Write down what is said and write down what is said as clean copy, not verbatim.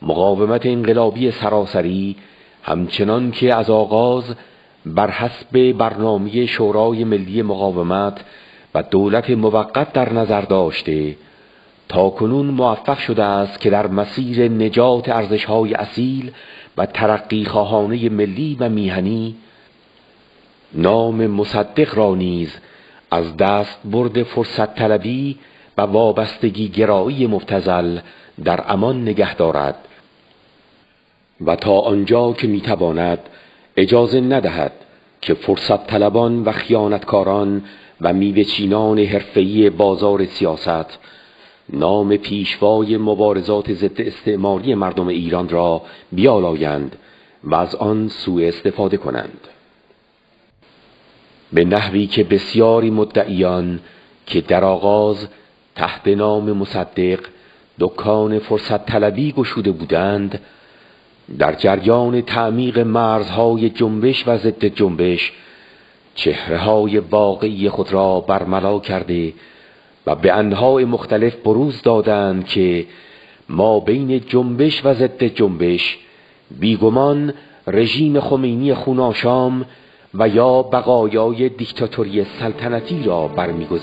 مقاومت انقلابی سراسری همچنان که از آغاز بر حسب برنامه شورای ملی مقاومت و دولت موقت در نظر داشته تاکنون موفق شده است که در مسیر نجات ارزش‌های اصیل و ترقی خواهانه ملی و میهنی نام مصدق را نیز از دست برد فرصت طلبی و وابستگی گرایی مبتذل در امان نگه دارد و تا آنجا که میتواند اجازه ندهد که فرصت طلبان و خیانتکاران و میوه‌چینان حرفه‌ای بازار سیاست نام پیشوای مبارزات ضد استعماری مردم ایران را بیالایند و از آن سوء استفاده کنند، به نحوی که بسیاری مدعیان که در آغاز تحت نام مصدق دکان فرصت طلبی گشوده بودند، در جریان تعمیق مرزهای جنبش و ضد جنبش چهره‌های واقعی خود را برملا کرده و به انواع مختلف بروز دادند که ما بین جنبش و ضد جنبش بیگمان رژیم خمینی خوناشام و یا بقایای دیکتاتوری سلطنتی را برمی‌گزینیم.